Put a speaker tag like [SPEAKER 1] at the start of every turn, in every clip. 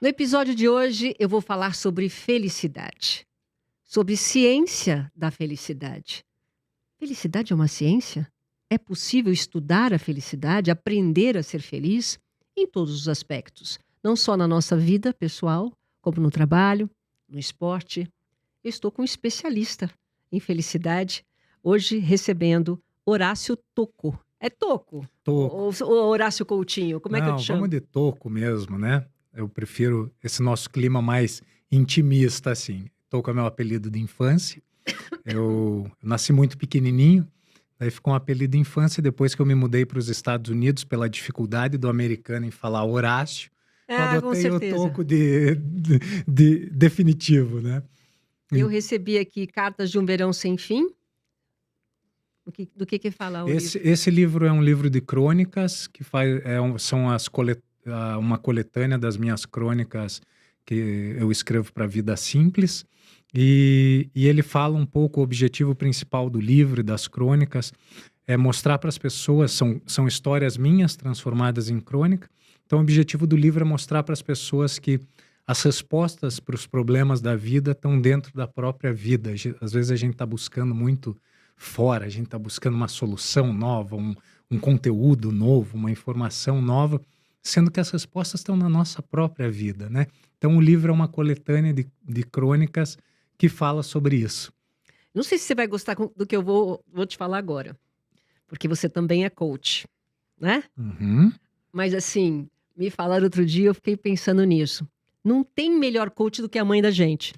[SPEAKER 1] No episódio de hoje, eu vou falar sobre felicidade, sobre ciência da felicidade. Felicidade é uma ciência? É possível estudar a felicidade, aprender a ser feliz em todos os aspectos, não só na nossa vida pessoal, como no trabalho, no esporte. Eu estou com um especialista em felicidade, hoje recebendo Horácio Tocco. É Tocco?
[SPEAKER 2] Toco.
[SPEAKER 1] Ou Horácio Coutinho? Como é que eu
[SPEAKER 2] Não,
[SPEAKER 1] te
[SPEAKER 2] vamos
[SPEAKER 1] chamo?
[SPEAKER 2] de toco mesmo, né? Eu prefiro esse nosso clima mais intimista, assim. Toco é meu apelido de infância. Eu nasci muito pequenininho, daí ficou um apelido de infância. Depois que eu me mudei para os Estados Unidos, pela dificuldade do americano em falar Horácio, eu
[SPEAKER 1] Ah, com
[SPEAKER 2] adotei o
[SPEAKER 1] certeza.
[SPEAKER 2] toco de definitivo, né?
[SPEAKER 1] Eu recebi aqui Cartas de um Verão Sem Fim. Do que fala o livro?
[SPEAKER 2] Esse livro é um livro de crônicas que são uma coletânea das minhas crônicas que eu escrevo para a Vida Simples. E ele fala um pouco, o objetivo principal do livro e das crônicas é mostrar para as pessoas, são histórias minhas transformadas em crônica. Então o objetivo do livro é mostrar para as pessoas que as respostas para os problemas da vida estão dentro da própria vida. Às vezes a gente está buscando muito fora, a gente está buscando uma solução nova, um conteúdo novo, uma informação nova, sendo que as respostas estão na nossa própria vida, né? Então o livro é uma coletânea de crônicas que fala sobre isso.
[SPEAKER 1] Não sei se você vai gostar do que eu vou te falar agora, porque você também é coach, né?
[SPEAKER 2] Uhum.
[SPEAKER 1] Mas assim, me falaram outro dia, eu fiquei pensando nisso. Não tem melhor coach do que a mãe da gente.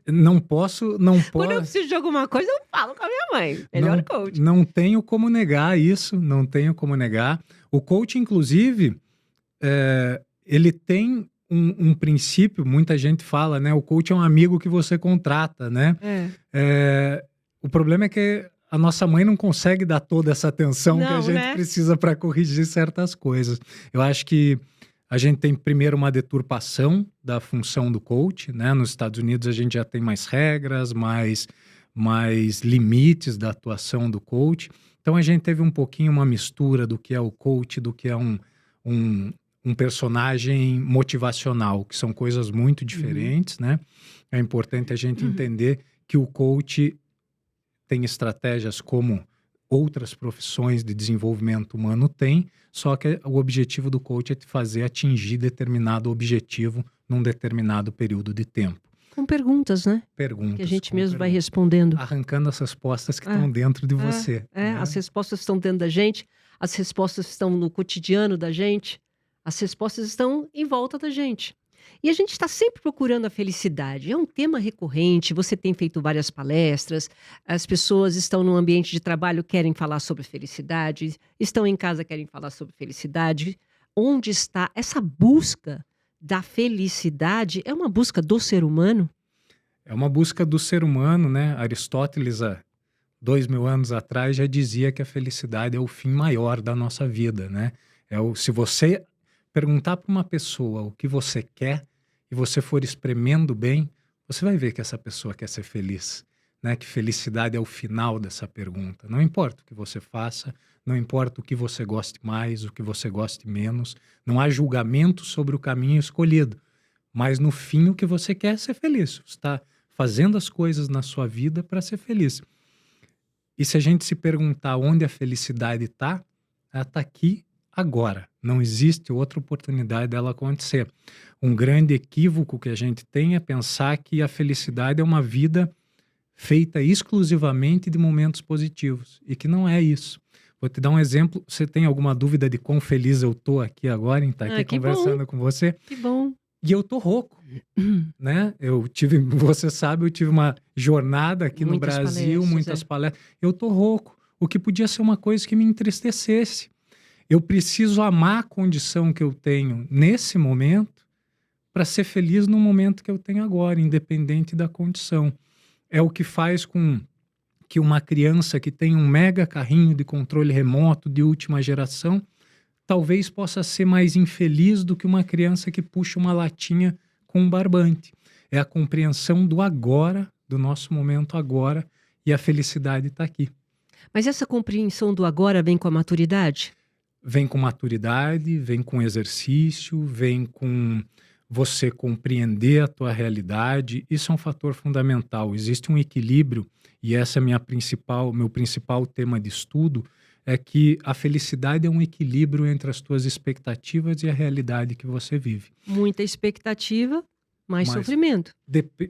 [SPEAKER 2] Não posso,
[SPEAKER 1] Quando eu preciso de alguma coisa, eu falo com a minha mãe. Melhor coach.
[SPEAKER 2] não tenho como negar isso, não tenho como negar. O coach, inclusive, ele tem um princípio, muita gente fala, né? O coach é um amigo que você contrata, né? O problema é que a nossa mãe não consegue dar toda essa atenção que a
[SPEAKER 1] Não,
[SPEAKER 2] gente
[SPEAKER 1] né?
[SPEAKER 2] precisa para corrigir certas coisas. Eu acho que a gente tem primeiro uma deturpação da função do coach, né? Nos Estados Unidos a gente já tem mais regras, mais limites da atuação do coach. Então a gente teve um pouquinho uma mistura do que é o coach, do que é um personagem motivacional, que são coisas muito diferentes, né? É importante a gente entender que o coach tem estratégias como outras profissões de desenvolvimento humano têm, só que o objetivo do coach é te fazer atingir determinado objetivo num determinado período de tempo.
[SPEAKER 1] Com perguntas, né?
[SPEAKER 2] Perguntas.
[SPEAKER 1] Que a gente
[SPEAKER 2] com
[SPEAKER 1] mesmo vai
[SPEAKER 2] perguntas.
[SPEAKER 1] respondendo.
[SPEAKER 2] Arrancando as respostas que estão dentro de você. Né?
[SPEAKER 1] As respostas estão dentro da gente, as respostas estão no cotidiano da gente, as respostas estão em volta da gente. E a gente está sempre procurando a felicidade. É um tema recorrente, você tem feito várias palestras, as pessoas estão no ambiente de trabalho, querem falar sobre felicidade, estão em casa, querem falar sobre felicidade. Onde está essa busca da felicidade? É uma busca do ser humano?
[SPEAKER 2] É uma busca do ser humano, né? Aristóteles, há 2000 anos atrás, já dizia que a felicidade é o fim maior da nossa vida, né? Se você perguntar para uma pessoa o que você quer e você for espremendo bem, você vai ver que essa pessoa quer ser feliz, né? Que felicidade é o final dessa pergunta. Não importa o que você faça, não importa o que você goste mais, o que você goste menos, não há julgamento sobre o caminho escolhido, mas no fim o que você quer é ser feliz. Você está fazendo as coisas na sua vida para ser feliz. E se a gente se perguntar onde a felicidade está, ela está aqui agora. Não existe outra oportunidade dela acontecer. Um grande equívoco que a gente tem é pensar que a felicidade é uma vida feita exclusivamente de momentos positivos. E que não é isso. Vou te dar um exemplo. Você tem alguma dúvida de quão feliz eu estou aqui agora em estar aqui conversando com você?
[SPEAKER 1] Que bom.
[SPEAKER 2] E eu tô rouco, né? Você sabe, eu tive uma jornada aqui no
[SPEAKER 1] Muitas
[SPEAKER 2] Brasil,
[SPEAKER 1] palestras,
[SPEAKER 2] muitas palestras. Eu tô rouco, o que podia ser uma coisa que me entristecesse. Eu preciso amar a condição que eu tenho nesse momento para ser feliz no momento que eu tenho agora, independente da condição. É o que faz com que uma criança que tem um mega carrinho de controle remoto de última geração talvez possa ser mais infeliz do que uma criança que puxa uma latinha com um barbante. É a compreensão do agora, do nosso momento agora, e a felicidade está aqui.
[SPEAKER 1] Mas essa compreensão do agora vem com a maturidade?
[SPEAKER 2] Vem com maturidade, vem com exercício, vem com você compreender a tua realidade, isso é um fator fundamental. Existe um equilíbrio, e essa é meu principal tema de estudo, é que a felicidade é um equilíbrio entre as tuas expectativas e a realidade que você vive.
[SPEAKER 1] Muita expectativa, mais
[SPEAKER 2] Mas,
[SPEAKER 1] sofrimento.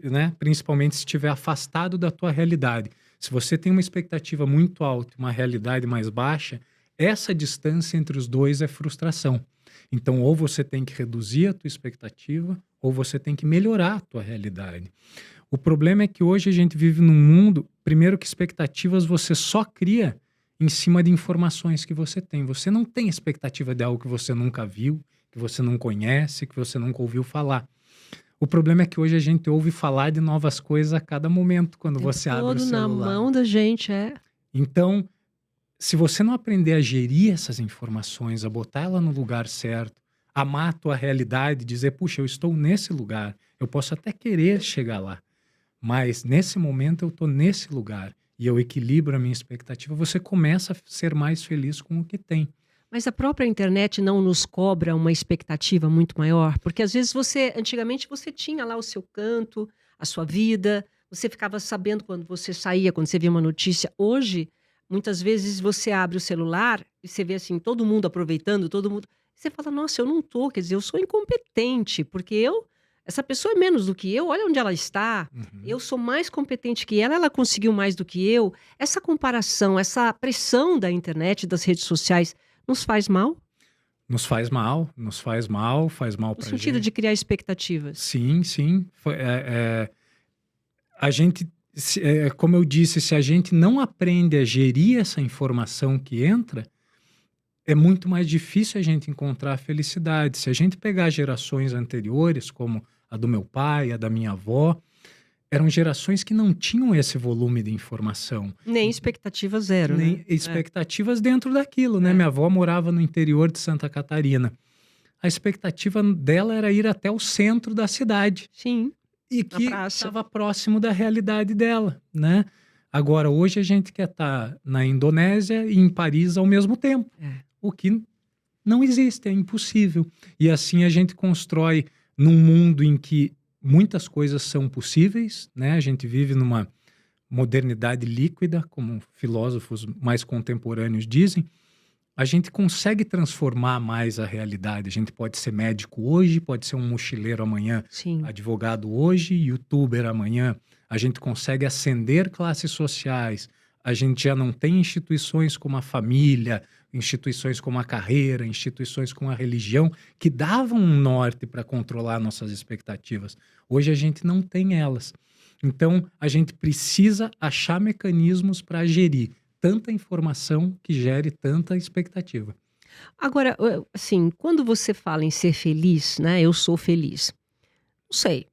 [SPEAKER 2] né, principalmente se estiver afastado da tua realidade. Se você tem uma expectativa muito alta e uma realidade mais baixa, essa distância entre os dois é frustração. Então, ou você tem que reduzir a tua expectativa, ou você tem que melhorar a tua realidade. O problema é que hoje a gente vive num mundo, primeiro que expectativas você só cria em cima de informações que você tem. Você não tem expectativa de algo que você nunca viu, que você não conhece, que você nunca ouviu falar. O problema é que hoje a gente ouve falar de novas coisas a cada momento, quando você abre o
[SPEAKER 1] Todo na
[SPEAKER 2] celular.
[SPEAKER 1] mão da gente,
[SPEAKER 2] Então, se você não aprender a gerir essas informações, a botar ela no lugar certo, amar a tua realidade, dizer, puxa, eu estou nesse lugar, eu posso até querer chegar lá, mas nesse momento eu estou nesse lugar e eu equilibro a minha expectativa, você começa a ser mais feliz com o que tem.
[SPEAKER 1] Mas a própria internet não nos cobra uma expectativa muito maior? Porque às vezes antigamente você tinha lá o seu canto, a sua vida, você ficava sabendo quando você saía, quando você via uma notícia. Hoje, muitas vezes você abre o celular e você vê assim, todo mundo aproveitando, todo mundo. Você fala, nossa, eu não tô, quer dizer, eu sou incompetente, porque essa pessoa é menos do que eu, olha onde ela está, eu sou mais competente que ela conseguiu mais do que eu. Essa comparação, essa pressão da internet, das redes sociais, nos faz mal?
[SPEAKER 2] Nos faz mal, faz mal
[SPEAKER 1] No
[SPEAKER 2] pra
[SPEAKER 1] sentido
[SPEAKER 2] gente.
[SPEAKER 1] de criar expectativas.
[SPEAKER 2] Sim, sim. A gente, como eu disse, se a gente não aprende a gerir essa informação que entra, é muito mais difícil a gente encontrar a felicidade. Se a gente pegar gerações anteriores, como a do meu pai, a da minha avó, eram gerações que não tinham esse volume de informação.
[SPEAKER 1] Nem expectativa zero,
[SPEAKER 2] Nem
[SPEAKER 1] né?
[SPEAKER 2] expectativas dentro daquilo, né? Minha avó morava no interior de Santa Catarina. A expectativa dela era ir até o centro da cidade.
[SPEAKER 1] Sim.
[SPEAKER 2] E que estava próximo da realidade dela, né? Agora, hoje a gente quer estar na Indonésia e em Paris ao mesmo tempo. O que não existe, é impossível. E assim a gente constrói num mundo em que muitas coisas são possíveis, né? A gente vive numa modernidade líquida, como filósofos mais contemporâneos dizem. A gente consegue transformar mais a realidade. A gente pode ser médico hoje, pode ser um mochileiro amanhã,
[SPEAKER 1] Sim.
[SPEAKER 2] advogado hoje, youtuber amanhã. A gente consegue ascender classes sociais. A gente já não tem instituições como a família, instituições como a carreira, instituições como a religião, que davam um norte para controlar nossas expectativas. Hoje a gente não tem elas. Então, a gente precisa achar mecanismos para gerir tanta informação que gere tanta expectativa.
[SPEAKER 1] Agora, assim, quando você fala em ser feliz, né? Eu sou feliz. Não sei.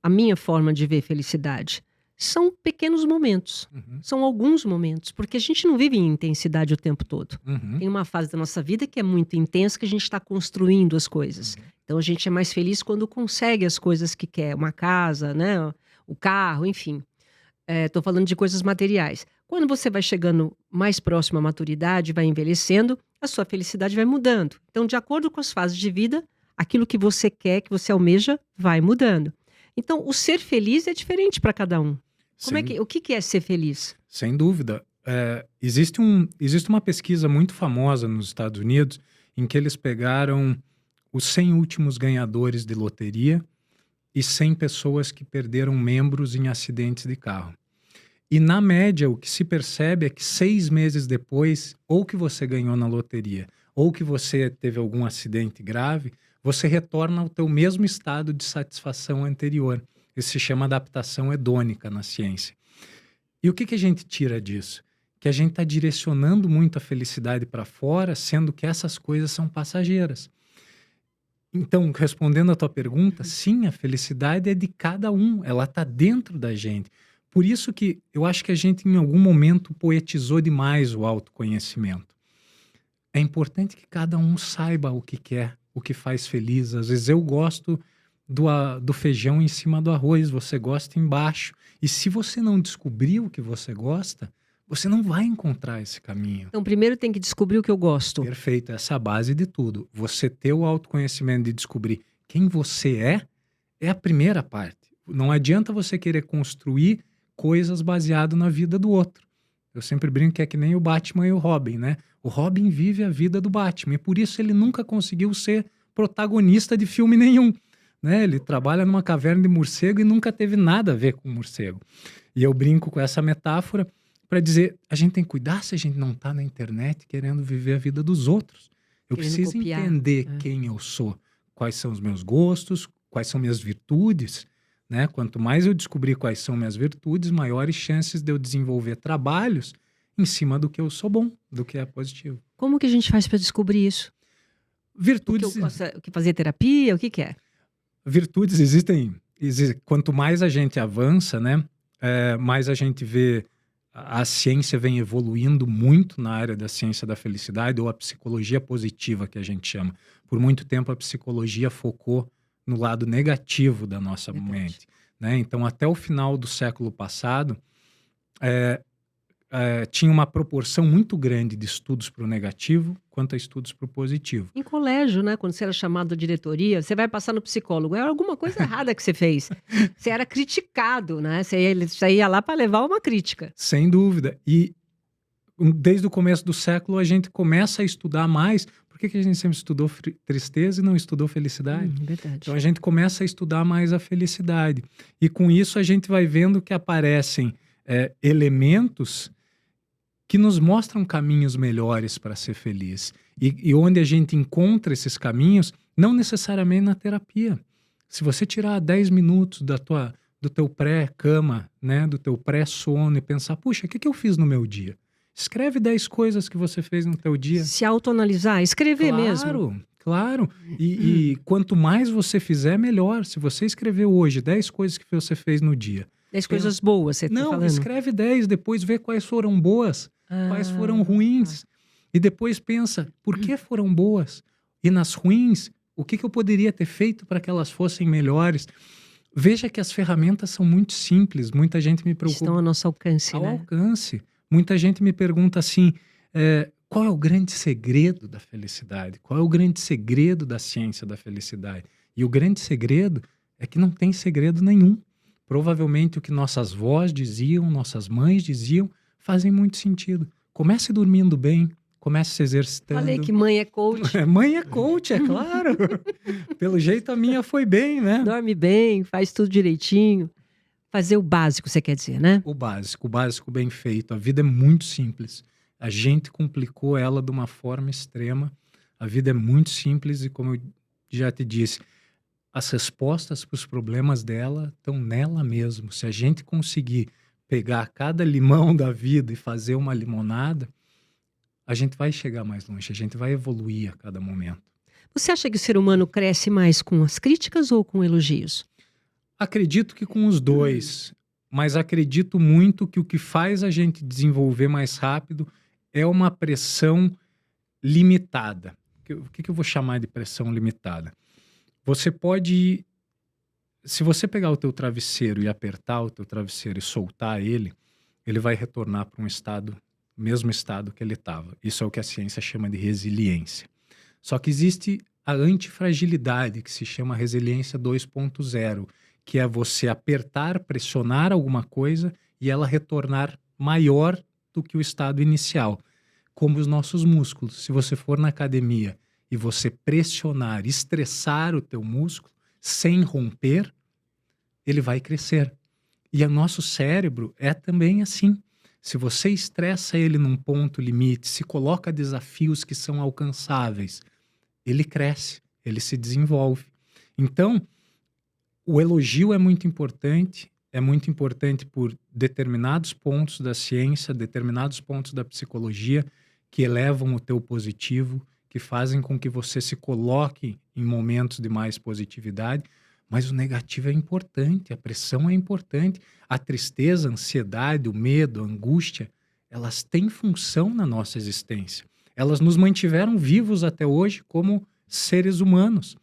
[SPEAKER 1] A minha forma de ver felicidade são pequenos momentos. São alguns momentos. Porque a gente não vive em intensidade o tempo todo. Tem uma fase da nossa vida que é muito intensa, que a gente está construindo as coisas. Então, a gente é mais feliz quando consegue as coisas que quer. Uma casa, né? O carro, enfim. Estou falando de coisas materiais. Quando você vai chegando mais próximo à maturidade, vai envelhecendo, a sua felicidade vai mudando. Então, de acordo com as fases de vida, aquilo que você quer, que você almeja, vai mudando. Então, o ser feliz é diferente para cada um. O que é ser feliz?
[SPEAKER 2] Sem dúvida. Existe uma pesquisa muito famosa nos Estados Unidos em que eles pegaram os 100 últimos ganhadores de loteria e 100 pessoas que perderam membros em acidentes de carro. E, na média, o que se percebe é que 6 meses depois, ou que você ganhou na loteria, ou que você teve algum acidente grave, você retorna ao teu mesmo estado de satisfação anterior. Isso se chama adaptação hedônica na ciência. E o que a gente tira disso? Que a gente está direcionando muito a felicidade para fora, sendo que essas coisas são passageiras. Então, respondendo a tua pergunta, sim, a felicidade é de cada um, ela está dentro da gente. Por isso que eu acho que a gente, em algum momento, poetizou demais o autoconhecimento. É importante que cada um saiba o que quer, o que faz feliz. Às vezes eu gosto do feijão em cima do arroz, você gosta embaixo. E se você não descobrir o que você gosta, você não vai encontrar esse caminho.
[SPEAKER 1] Então, primeiro tem que descobrir o que eu gosto.
[SPEAKER 2] Perfeito, essa é a base de tudo. Você ter o autoconhecimento de descobrir quem você é a primeira parte. Não adianta você querer construir coisas baseado na vida do outro. Eu sempre brinco que é que nem o Batman e o Robin, né? O Robin vive a vida do Batman e por isso ele nunca conseguiu ser protagonista de filme nenhum, né? Ele trabalha numa caverna de morcego e nunca teve nada a ver com morcego. E eu brinco com essa metáfora para dizer, a gente tem que cuidar se a gente não está na internet querendo viver a vida dos outros. Eu
[SPEAKER 1] Querendo
[SPEAKER 2] preciso
[SPEAKER 1] copiar.
[SPEAKER 2] entender quem eu sou, quais são os meus gostos, quais são minhas virtudes, né? Quanto mais eu descobrir quais são minhas virtudes, maiores chances de eu desenvolver trabalhos em cima do que eu sou bom, do que é positivo.
[SPEAKER 1] Como que a gente faz para descobrir isso?
[SPEAKER 2] Virtudes,
[SPEAKER 1] O que fazer terapia? O que é?
[SPEAKER 2] virtudes existem. Quanto mais a gente avança, né? Mais a gente vê a ciência vem evoluindo muito na área da ciência da felicidade ou a psicologia positiva que a gente chama. Por muito tempo a psicologia focou no lado negativo da nossa
[SPEAKER 1] Verdade.
[SPEAKER 2] mente, né? Então até o final do século passado tinha uma proporção muito grande de estudos para o negativo quanto a estudos para o positivo.
[SPEAKER 1] Em colégio, né? Quando você era chamado à diretoria, você vai passar no psicólogo. Era alguma coisa errada que você fez. Você era criticado, né? Você ia lá para levar uma crítica.
[SPEAKER 2] Sem dúvida. E desde o começo do século a gente começa a estudar mais. Por que a gente sempre estudou tristeza e não estudou felicidade?
[SPEAKER 1] Verdade.
[SPEAKER 2] Então a gente começa a estudar mais a felicidade. E com isso a gente vai vendo que aparecem elementos que nos mostram caminhos melhores para ser feliz. E onde a gente encontra esses caminhos, não necessariamente na terapia. Se você tirar 10 minutos do teu pré-cama, né, do teu pré-sono e pensar, puxa, o que eu fiz no meu dia? Escreve 10 coisas que você fez no teu dia.
[SPEAKER 1] Se autoanalisar, escrever mesmo.
[SPEAKER 2] Claro. E quanto mais você fizer, melhor. Se você escrever hoje 10 coisas que você fez no dia.
[SPEAKER 1] 10 coisas boas, você está
[SPEAKER 2] Não,
[SPEAKER 1] falando?
[SPEAKER 2] escreve 10, depois vê quais foram boas, quais foram ruins. E depois pensa, por que foram boas? E nas ruins, o que eu poderia ter feito para que elas fossem melhores? Veja que as ferramentas são muito simples. Muita gente me preocupa.
[SPEAKER 1] Estão ao nosso alcance,
[SPEAKER 2] Ao
[SPEAKER 1] né?
[SPEAKER 2] alcance. Muita gente me pergunta assim, qual é o grande segredo da felicidade? Qual é o grande segredo da ciência da felicidade? E o grande segredo é que não tem segredo nenhum. Provavelmente o que nossas avós diziam, nossas mães diziam, fazem muito sentido. Comece dormindo bem, comece se exercitando.
[SPEAKER 1] Falei que mãe é coach.
[SPEAKER 2] Mãe é coach, é claro. Pelo jeito a minha foi bem, né?
[SPEAKER 1] Dorme bem, faz tudo direitinho. Fazer o básico, você quer dizer, né?
[SPEAKER 2] O básico bem feito. A vida é muito simples. A gente complicou ela de uma forma extrema. A vida é muito simples e, como eu já te disse, as respostas para os problemas dela estão nela mesmo. Se a gente conseguir pegar cada limão da vida e fazer uma limonada, a gente vai chegar mais longe, a gente vai evoluir a cada momento.
[SPEAKER 1] Você acha que o ser humano cresce mais com as críticas ou com elogios?
[SPEAKER 2] Acredito que com os dois, mas acredito muito que o que faz a gente desenvolver mais rápido é uma pressão limitada. O que eu vou chamar de pressão limitada? Você pode, se você pegar o teu travesseiro e apertar o teu travesseiro e soltar ele vai retornar para um estado, mesmo estado que ele estava. Isso é o que a ciência chama de resiliência. Só que existe a antifragilidade, que se chama resiliência 2.0, que é você apertar, pressionar alguma coisa e ela retornar maior do que o estado inicial. Como os nossos músculos. Se você for na academia e você pressionar, estressar o teu músculo, sem romper, ele vai crescer. E o nosso cérebro é também assim. Se você estressa ele num ponto limite, se coloca desafios que são alcançáveis, ele cresce, ele se desenvolve. Então, o elogio é muito importante por determinados pontos da ciência, determinados pontos da psicologia que elevam o teu positivo, que fazem com que você se coloque em momentos de mais positividade, mas o negativo é importante, a pressão é importante, a tristeza, a ansiedade, o medo, a angústia, elas têm função na nossa existência. Elas nos mantiveram vivos até hoje como seres humanos.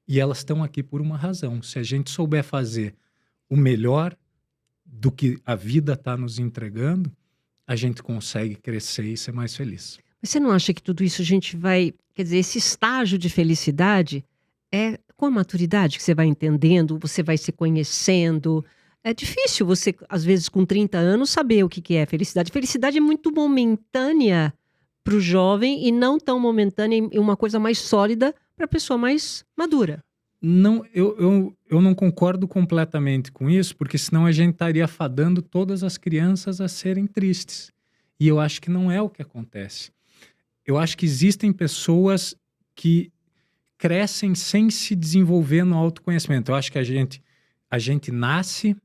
[SPEAKER 2] E elas estão aqui por uma razão. Se a gente souber fazer o melhor do que a vida está nos entregando, a gente consegue crescer e ser mais feliz.
[SPEAKER 1] Mas você não acha que tudo isso a gente vai... Quer dizer, esse estágio de felicidade é com a maturidade que você vai entendendo, você vai se conhecendo. É difícil você, às vezes, com 30 anos, saber o que que é felicidade. Felicidade é muito momentânea para o jovem e não tão momentânea e uma coisa mais sólida para a pessoa mais madura.
[SPEAKER 2] Não, eu não concordo completamente com isso, porque senão a gente estaria fadando todas as crianças a serem tristes. E eu acho que não é o que acontece. Eu acho que existem pessoas que crescem sem se desenvolver no autoconhecimento. Eu acho que a gente nasce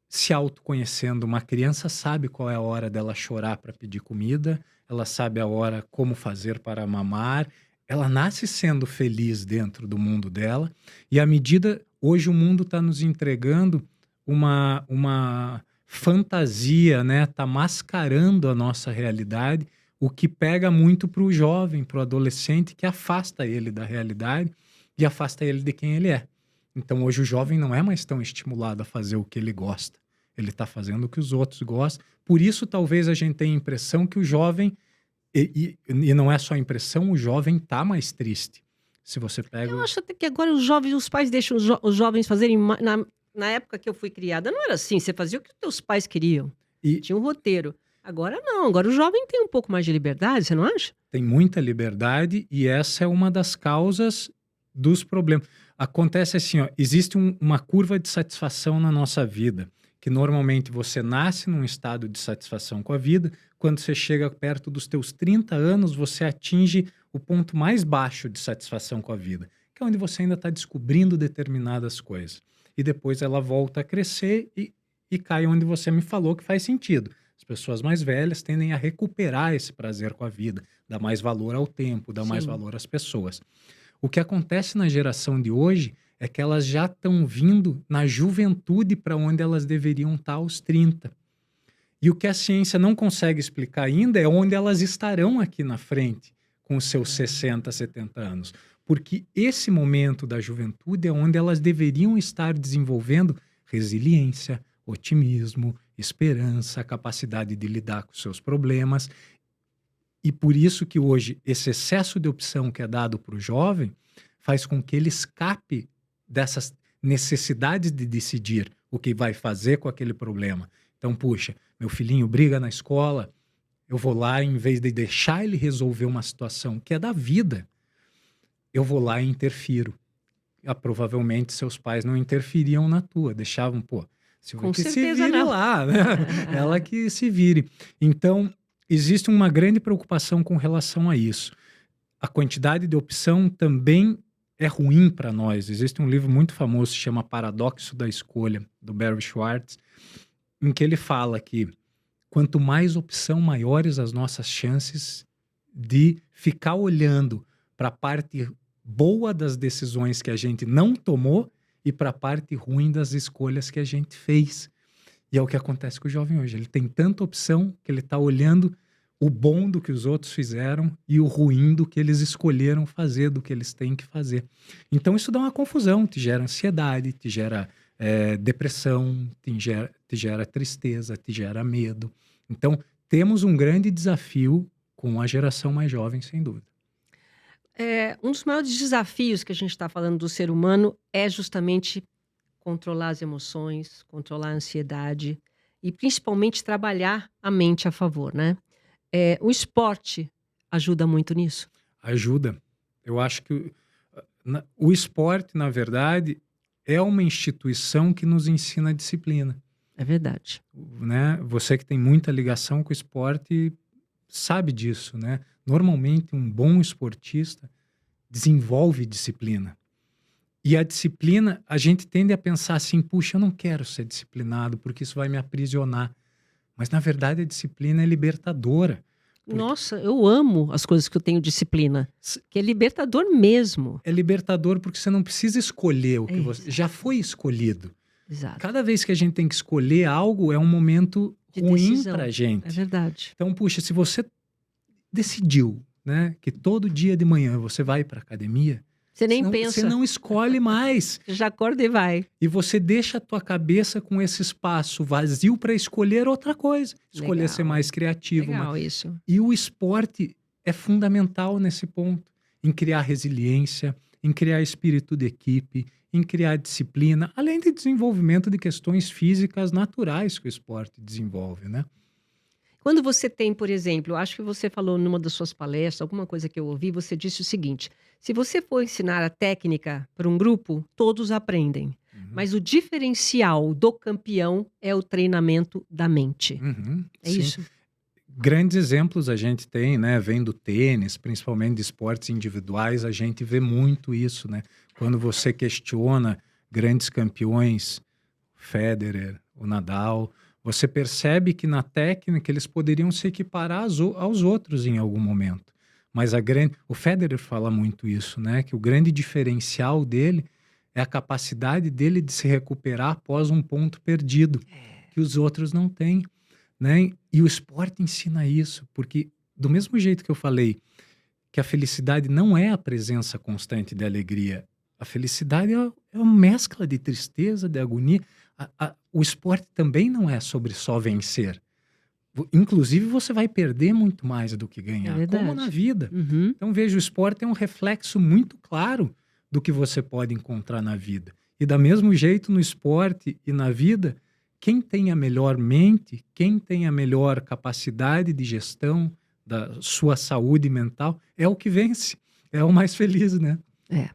[SPEAKER 2] se autoconhecendo. Uma criança sabe qual é a hora dela chorar para pedir comida, ela sabe a hora como fazer para mamar, ela nasce sendo feliz dentro do mundo dela, e à medida, hoje o mundo está nos entregando uma fantasia, né? Está mascarando a nossa realidade, o que pega muito para o jovem, para o adolescente, que afasta ele da realidade e afasta ele de quem ele é. Então hoje o jovem não é mais tão estimulado a fazer o que ele gosta. Ele está fazendo o que os outros gostam. Por isso talvez a gente tenha a impressão que o jovem, e não é só a impressão, o jovem está mais triste. Se você pega...
[SPEAKER 1] Eu acho até que agora os pais deixam os jovens fazerem... Na época que eu fui criada, não era assim. Você fazia o que os teus pais queriam. Tinha um roteiro. Agora não. Agora o jovem tem um pouco mais de liberdade, você não acha?
[SPEAKER 2] Tem muita liberdade e essa é uma das causas dos problemas. Acontece assim, ó, existe uma curva de satisfação na nossa vida, que normalmente você nasce num estado de satisfação com a vida, quando você chega perto dos teus 30 anos, você atinge o ponto mais baixo de satisfação com a vida, que é onde você ainda está descobrindo determinadas coisas. E depois ela volta a crescer e cai onde você me falou que faz sentido. As pessoas mais velhas tendem a recuperar esse prazer com a vida, dar mais valor ao tempo, dar mais valor às pessoas. O que acontece na geração de hoje é que elas já estão vindo na juventude para onde elas deveriam estar aos 30. E o que a ciência não consegue explicar ainda é onde elas estarão aqui na frente, com os seus 60, 70 anos. Porque esse momento da juventude é onde elas deveriam estar desenvolvendo resiliência, otimismo, esperança, capacidade de lidar com seus problemas. E por isso que hoje esse excesso de opção que é dado para o jovem faz com que ele escape dessas necessidades de decidir o que vai fazer com aquele problema. Então, puxa, meu filhinho briga na escola, eu vou lá, em vez de deixar ele resolver uma situação que é da vida, eu vou lá e interfiro. Provavelmente seus pais não interferiam na tua, deixavam, pô,
[SPEAKER 1] Com
[SPEAKER 2] que se
[SPEAKER 1] certeza
[SPEAKER 2] vire
[SPEAKER 1] não.
[SPEAKER 2] lá, né? Ela que se vire. Então, existe uma grande preocupação com relação a isso. A quantidade de opção também é ruim para nós. Existe um livro muito famoso, se chama Paradoxo da Escolha, do Barry Schwartz, em que ele fala que quanto mais opção, maiores as nossas chances de ficar olhando para a parte boa das decisões que a gente não tomou e para a parte ruim das escolhas que a gente fez. E é o que acontece com o jovem hoje. Ele tem tanta opção que ele está olhando o bom do que os outros fizeram e o ruim do que eles escolheram fazer, do que eles têm que fazer. Então isso dá uma confusão, te gera ansiedade, te gera depressão, te gera tristeza, te gera medo. Então temos um grande desafio com a geração mais jovem, sem dúvida.
[SPEAKER 1] Um dos maiores desafios que a gente está falando do ser humano é justamente controlar as emoções, controlar a ansiedade e principalmente trabalhar a mente a favor, né? O esporte ajuda muito nisso?
[SPEAKER 2] Ajuda. Eu acho que o esporte, na verdade, é uma instituição que nos ensina disciplina.
[SPEAKER 1] É verdade.
[SPEAKER 2] Né? Você que tem muita ligação com o esporte sabe disso, né? Normalmente, um bom esportista desenvolve disciplina. E a disciplina, a gente tende a pensar assim, puxa, eu não quero ser disciplinado porque isso vai me aprisionar. Mas, na verdade, a disciplina é libertadora.
[SPEAKER 1] Nossa, eu amo as coisas que eu tenho disciplina. Que é libertador mesmo.
[SPEAKER 2] É libertador porque você não precisa escolher o que você... Já foi escolhido.
[SPEAKER 1] Exato.
[SPEAKER 2] Cada vez que a gente tem que escolher algo, é um momento ruim pra gente.
[SPEAKER 1] É verdade.
[SPEAKER 2] Então, puxa, se você decidiu, né, que todo dia de manhã você vai pra academia...
[SPEAKER 1] Você nem pensa.
[SPEAKER 2] Você não escolhe mais.
[SPEAKER 1] Já acorda e vai.
[SPEAKER 2] E você deixa a tua cabeça com esse espaço vazio para escolher outra coisa. Escolher ser mais criativo.
[SPEAKER 1] Legal isso.
[SPEAKER 2] E o esporte é fundamental nesse ponto. Em criar resiliência, em criar espírito de equipe, em criar disciplina, além de desenvolvimento de questões físicas naturais que o esporte desenvolve, né?
[SPEAKER 1] Quando você tem, por exemplo, acho que você falou numa das suas palestras, alguma coisa que eu ouvi, você disse o seguinte: se você for ensinar a técnica para um grupo, todos aprendem.
[SPEAKER 2] Uhum.
[SPEAKER 1] Mas o diferencial do campeão é o treinamento da mente.
[SPEAKER 2] Uhum,
[SPEAKER 1] É
[SPEAKER 2] sim.
[SPEAKER 1] isso?
[SPEAKER 2] Grandes exemplos a gente tem, né? Vem do tênis, principalmente de esportes individuais, a gente vê muito isso, né? Quando você questiona grandes campeões, Federer, o Nadal, você percebe que na técnica eles poderiam se equiparar aos outros em algum momento. Mas o Federer fala muito isso, né? Que o grande diferencial dele é a capacidade dele de se recuperar após um ponto perdido, que os outros não têm, né? E o esporte ensina isso, porque do mesmo jeito que eu falei que a felicidade não é a presença constante de alegria, a felicidade é uma mescla de tristeza, de agonia. O esporte também não é sobre só vencer. Inclusive, você vai perder muito mais do que
[SPEAKER 1] É
[SPEAKER 2] ganhar, como na
[SPEAKER 1] verdade.
[SPEAKER 2] vida.
[SPEAKER 1] Uhum.
[SPEAKER 2] Então, veja, o esporte é um reflexo muito claro do que você pode encontrar na vida. E da mesmo jeito, no esporte e na vida, quem tem a melhor mente, quem tem a melhor capacidade de gestão da sua saúde mental, é o que vence, é o mais feliz, né?
[SPEAKER 1] É.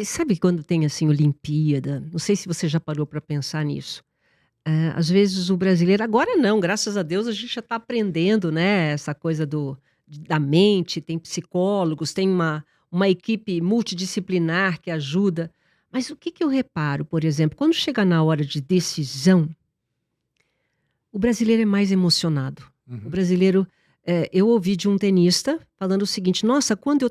[SPEAKER 1] Sabe quando tem assim Olimpíada? Não sei se você já parou para pensar nisso. Às vezes o brasileiro, agora não, graças a Deus a gente já está aprendendo, né? Essa coisa da mente, tem psicólogos, tem uma equipe multidisciplinar que ajuda. Mas o que eu reparo, por exemplo, quando chega na hora de decisão, o brasileiro é mais emocionado. O
[SPEAKER 2] Uhum.
[SPEAKER 1] brasileiro, eu ouvi de um tenista falando o seguinte: nossa, quando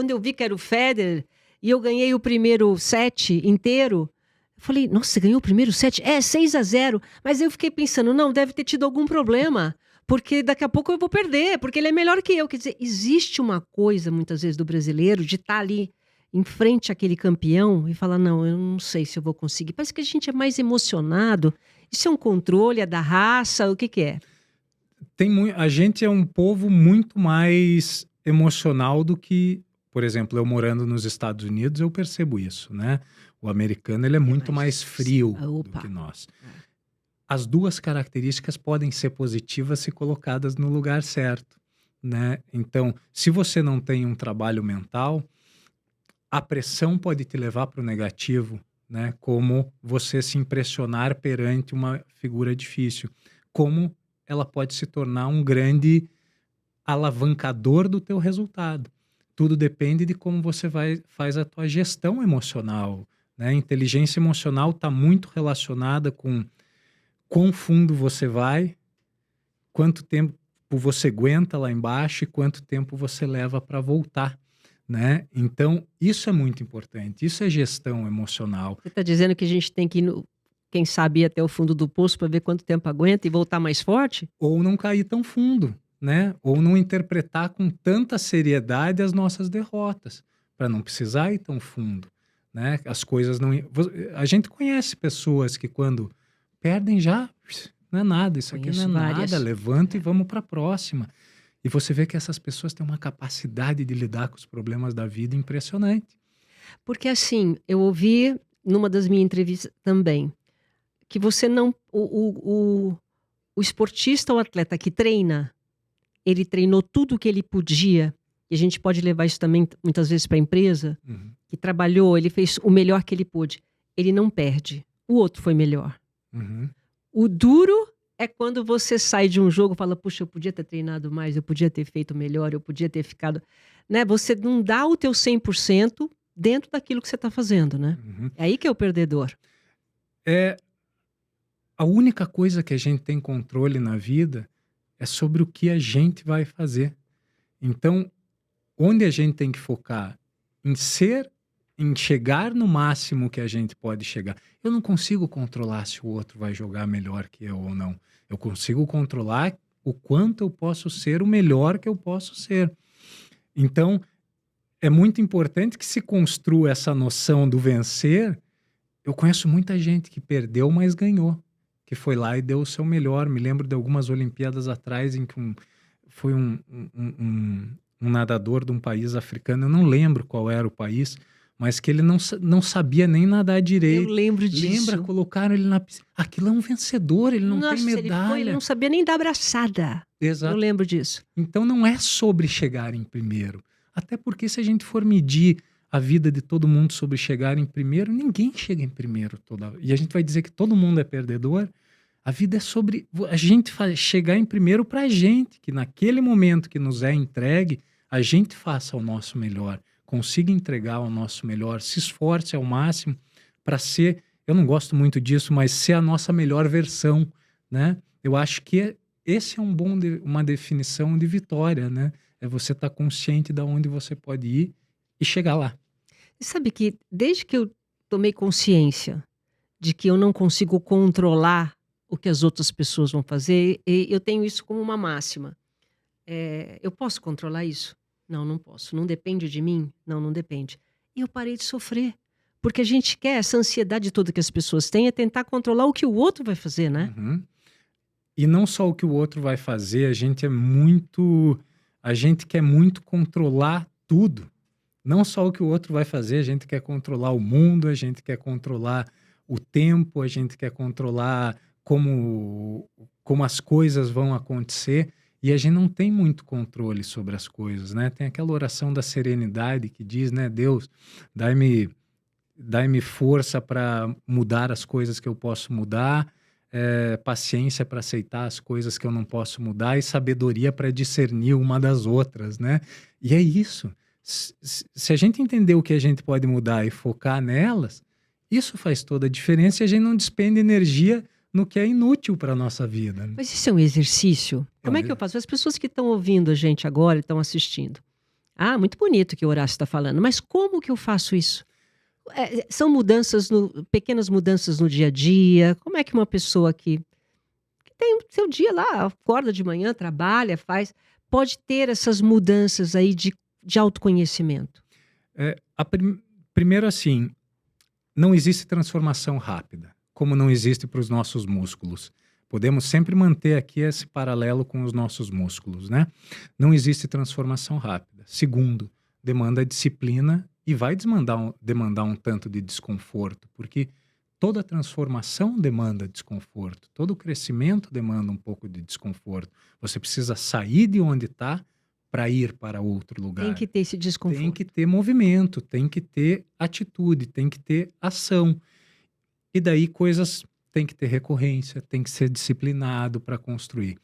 [SPEAKER 1] eu vi que era o Federer e eu ganhei o primeiro set inteiro, eu falei, nossa, você ganhou o primeiro set? 6-0. Mas eu fiquei pensando, não, deve ter tido algum problema, porque daqui a pouco eu vou perder, porque ele é melhor que eu. Quer dizer, existe uma coisa, muitas vezes, do brasileiro de estar ali em frente àquele campeão e falar, não, eu não sei se eu vou conseguir. Parece que a gente é mais emocionado. Isso é um controle, é da raça, o que é?
[SPEAKER 2] A gente é um povo muito mais emocional do que, por exemplo, eu morando nos Estados Unidos, eu percebo isso, né? O americano, ele é muito mais frio do que nós. As duas características podem ser positivas se colocadas no lugar certo, né? Então, se você não tem um trabalho mental, a pressão pode te levar para o negativo, né? Como você se impressionar perante uma figura difícil. Como ela pode se tornar um grande alavancador do teu resultado. Tudo depende de como você faz a tua gestão emocional, né? Inteligência emocional está muito relacionada com quão fundo você vai, quanto tempo você aguenta lá embaixo e quanto tempo você leva para voltar, né? Então, isso é muito importante. Isso é gestão emocional.
[SPEAKER 1] Você está dizendo que a gente tem que ir, quem sabe, ir até o fundo do poço para ver quanto tempo aguenta e voltar mais forte?
[SPEAKER 2] Ou não cair tão fundo, né? Ou não interpretar com tanta seriedade as nossas derrotas, para não precisar ir tão fundo, né? As coisas não... A gente conhece pessoas que quando perdem já... Não é nada, isso aqui não é nada, levanta e vamos para a próxima. E você vê que essas pessoas têm uma capacidade de lidar com os problemas da vida impressionante.
[SPEAKER 1] Porque assim, eu ouvi numa das minhas entrevistas também, que você não... O esportista, o atleta que treina, ele treinou tudo o que ele podia, e a gente pode levar isso também muitas vezes para a empresa, que trabalhou, ele fez o melhor que ele pôde. Ele não perde. O outro foi melhor. O duro é quando você sai de um jogo e fala, puxa, eu podia ter treinado mais, eu podia ter feito melhor, eu podia ter ficado... Né? Você não dá o teu 100% dentro daquilo que você está fazendo, né? É aí que é o perdedor.
[SPEAKER 2] A única coisa que a gente tem controle na vida é sobre o que a gente vai fazer. Então, onde a gente tem que focar? Em chegar no máximo que a gente pode chegar. Eu não consigo controlar se o outro vai jogar melhor que eu ou não. Eu consigo controlar o quanto eu posso ser o melhor que eu posso ser. Então, é muito importante que se construa essa noção do vencer. Eu conheço muita gente que perdeu, mas ganhou. Que foi lá e deu o seu melhor. Me lembro de algumas Olimpíadas atrás em que foi um nadador de um país africano, eu não lembro qual era o país, mas que ele não sabia nem nadar
[SPEAKER 1] Eu
[SPEAKER 2] direito.
[SPEAKER 1] lembro
[SPEAKER 2] Lembra?
[SPEAKER 1] disso.
[SPEAKER 2] Colocaram ele na piscina. Aquilo é um vencedor, ele não tem
[SPEAKER 1] Nossa, ele
[SPEAKER 2] medalha.
[SPEAKER 1] não sabia nem dar abraçada. Eu
[SPEAKER 2] Exato.
[SPEAKER 1] lembro disso.
[SPEAKER 2] Então não é sobre chegar em primeiro. Até porque se a gente for medir a vida de todo mundo sobre chegar em primeiro, ninguém chega em primeiro e a gente vai dizer que todo mundo é perdedor. A vida é sobre a gente chegar em primeiro para a gente, que naquele momento que nos é entregue, a gente faça o nosso melhor, consiga entregar o nosso melhor, se esforce ao máximo para ser, eu não gosto muito disso, mas ser a nossa melhor versão, né? Eu acho que esse é uma definição de vitória, né? É você estar consciente de onde você pode ir e chegar lá.
[SPEAKER 1] E sabe que desde que eu tomei consciência de que eu não consigo controlar o que as outras pessoas vão fazer, eu tenho isso como uma máxima. Eu posso controlar isso? Não, não posso. Não depende de mim? Não, não depende. E eu parei de sofrer. Porque a gente quer, essa ansiedade toda que as pessoas têm é tentar controlar o que o outro vai fazer, né?
[SPEAKER 2] Uhum. E não só o que o outro vai fazer, a gente quer muito controlar tudo. Não só o que o outro vai fazer, a gente quer controlar o mundo, a gente quer controlar o tempo, a gente quer controlar como as coisas vão acontecer, e a gente não tem muito controle sobre as coisas, né? Tem aquela oração da serenidade que diz, né, Deus, dai-me força para mudar as coisas que eu posso mudar, paciência para aceitar as coisas que eu não posso mudar e sabedoria para discernir uma das outras, né? E é isso. Se a gente entender o que a gente pode mudar e focar nelas, isso faz toda a diferença e a gente não despende energia no que é inútil para a nossa vida.
[SPEAKER 1] Mas isso é um exercício? Como é que eu faço? As pessoas que estão ouvindo a gente agora, estão assistindo. Ah, muito bonito o que o Horácio está falando, mas como que eu faço isso? São pequenas mudanças no dia a dia? Como é que uma pessoa que tem o seu dia lá, acorda de manhã, trabalha, pode ter essas mudanças aí de autoconhecimento?
[SPEAKER 2] Primeiro assim, não existe transformação rápida, como não existe para os nossos músculos. Podemos sempre manter aqui esse paralelo com os nossos músculos, né? Não existe transformação rápida. Segundo, demanda disciplina e vai demandar um tanto de desconforto, porque toda transformação demanda desconforto, todo crescimento demanda um pouco de desconforto. Você precisa sair de onde está para ir para outro lugar.
[SPEAKER 1] Tem que ter esse desconforto.
[SPEAKER 2] Tem que ter movimento, tem que ter atitude, tem que ter ação. E daí coisas tem que ter recorrência, tem que ser disciplinado para construir.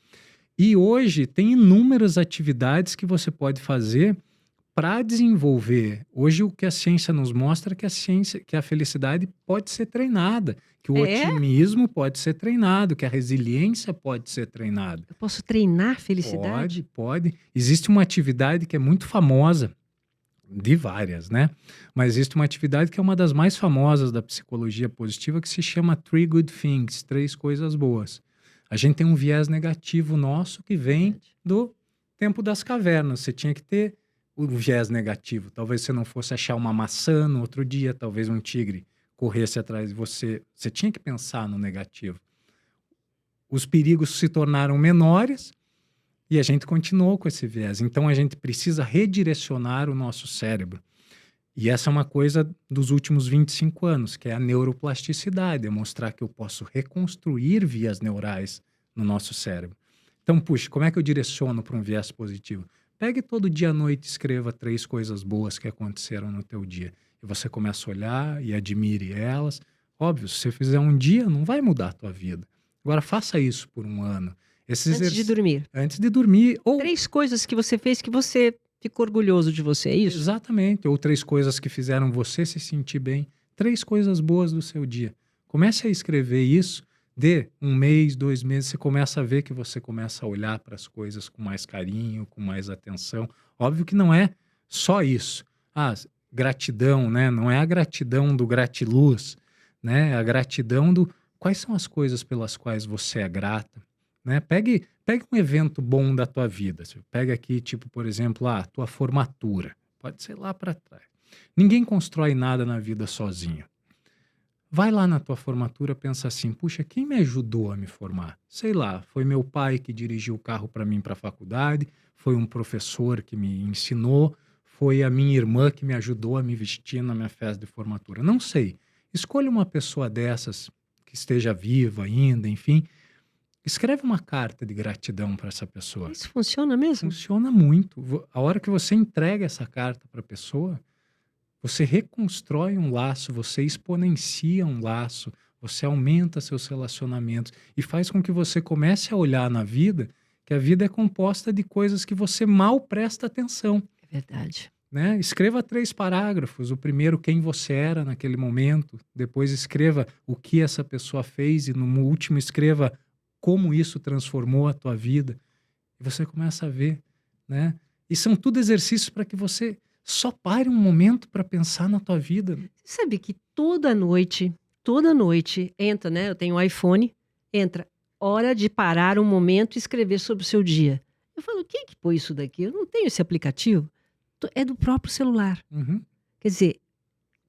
[SPEAKER 2] E hoje tem inúmeras atividades que você pode fazer para desenvolver. Hoje o que a ciência nos mostra é que a felicidade pode ser treinada, que o otimismo pode ser treinado, que a resiliência pode ser treinada.
[SPEAKER 1] Eu posso treinar felicidade?
[SPEAKER 2] Pode. Existe uma atividade que é muito famosa, de várias, né? Mas existe uma atividade que é uma das mais famosas da psicologia positiva, que se chama Three Good Things, 3 coisas boas. A gente tem um viés negativo nosso que vem do tempo das cavernas. Você tinha que ter o viés negativo. Talvez você não fosse achar uma maçã no outro dia, talvez um tigre corresse atrás de você. Você tinha que pensar no negativo. Os perigos se tornaram menores e a gente continuou com esse viés. Então a gente precisa redirecionar o nosso cérebro. E essa é uma coisa dos últimos 25 anos, que é a neuroplasticidade, é mostrar que eu posso reconstruir vias neurais no nosso cérebro. Então, puxa, como é que eu direciono para um viés positivo? Pegue todo dia à noite e escreva 3 coisas boas que aconteceram no teu dia. E você começa a olhar e admire elas. Óbvio, se você fizer um dia, não vai mudar a tua vida. Agora, faça isso por um ano.
[SPEAKER 1] Antes de dormir.
[SPEAKER 2] Antes de dormir. Ou
[SPEAKER 1] 3 coisas que você fez que você ficou orgulhoso de você, é isso?
[SPEAKER 2] Exatamente. Ou 3 coisas que fizeram você se sentir bem. 3 coisas boas do seu dia. Comece a escrever isso. De 1 mês, 2 meses, você começa a ver que você começa a olhar para as coisas com mais carinho, com mais atenção. Óbvio que não é só isso. Gratidão, né? Não é a gratidão do gratiluz, né? É a gratidão do quais são as coisas pelas quais você é grata, né? Pegue um evento bom da tua vida. Você pega aqui, tipo, por exemplo, a tua formatura. Pode ser lá para trás. Ninguém constrói nada na vida sozinho. Vai lá na tua formatura, pensa assim, puxa, quem me ajudou a me formar? Sei lá, foi meu pai que dirigiu o carro para mim para a faculdade, foi um professor que me ensinou, foi a minha irmã que me ajudou a me vestir na minha festa de formatura. Não sei. Escolha uma pessoa dessas que esteja viva ainda, enfim. Escreve uma carta de gratidão para essa pessoa.
[SPEAKER 1] Isso funciona mesmo?
[SPEAKER 2] Funciona muito. A hora que você entrega essa carta para a pessoa, você reconstrói um laço, você exponencia um laço, você aumenta seus relacionamentos e faz com que você comece a olhar na vida que a vida é composta de coisas que você mal presta atenção.
[SPEAKER 1] É verdade.
[SPEAKER 2] Né? Escreva 3 parágrafos. O primeiro, quem você era naquele momento. Depois escreva o que essa pessoa fez e no último escreva como isso transformou a tua vida. E você começa a ver, né? E são tudo exercícios para que você só pare um momento para pensar na tua vida.
[SPEAKER 1] Você sabe que toda noite entra, né? Eu tenho um iPhone, entra, hora de parar um momento e escrever sobre o seu dia. Eu falo, quem que pôs isso daqui? Eu não tenho esse aplicativo. É do próprio celular.
[SPEAKER 2] Uhum.
[SPEAKER 1] Quer dizer,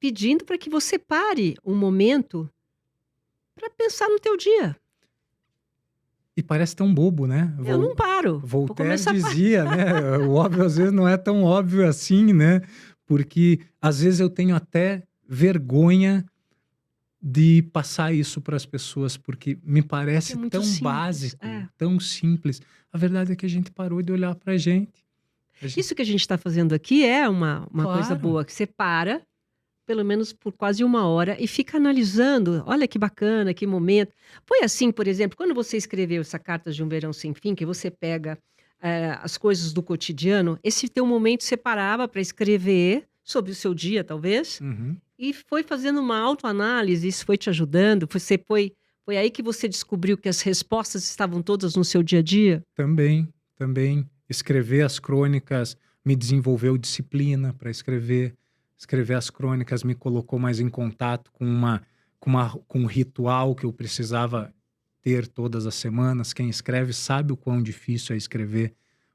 [SPEAKER 1] pedindo para que você pare um momento para pensar no teu dia.
[SPEAKER 2] E parece tão bobo, né?
[SPEAKER 1] Eu não paro. Vou
[SPEAKER 2] Voltaire
[SPEAKER 1] começar a
[SPEAKER 2] dizia, né? O óbvio às vezes não é tão óbvio assim, né? Porque às vezes eu tenho até vergonha de passar isso para as pessoas, porque me parece
[SPEAKER 1] É muito
[SPEAKER 2] tão
[SPEAKER 1] simples,
[SPEAKER 2] básico,
[SPEAKER 1] é.
[SPEAKER 2] tão simples. A verdade é que a gente parou de olhar para a gente.
[SPEAKER 1] Isso que a gente está fazendo aqui é uma coisa
[SPEAKER 2] Claro.
[SPEAKER 1] boa, que você para, pelo menos por quase 1 hora, e fica analisando. Olha que bacana, que momento. Foi assim, por exemplo, quando você escreveu essa Cartas de um Verão Sem Fim, que você pega as coisas do cotidiano, esse teu momento você parava para escrever sobre o seu dia, talvez,
[SPEAKER 2] Uhum.
[SPEAKER 1] e foi fazendo uma autoanálise, isso foi te ajudando? Foi aí que você descobriu que as respostas estavam todas no seu dia a dia?
[SPEAKER 2] Também. Escrever as crônicas me desenvolveu disciplina para escrever. Escrever as crônicas me colocou mais em contato com um ritual que eu precisava ter todas as semanas. Quem escreve sabe o quão difícil é escrever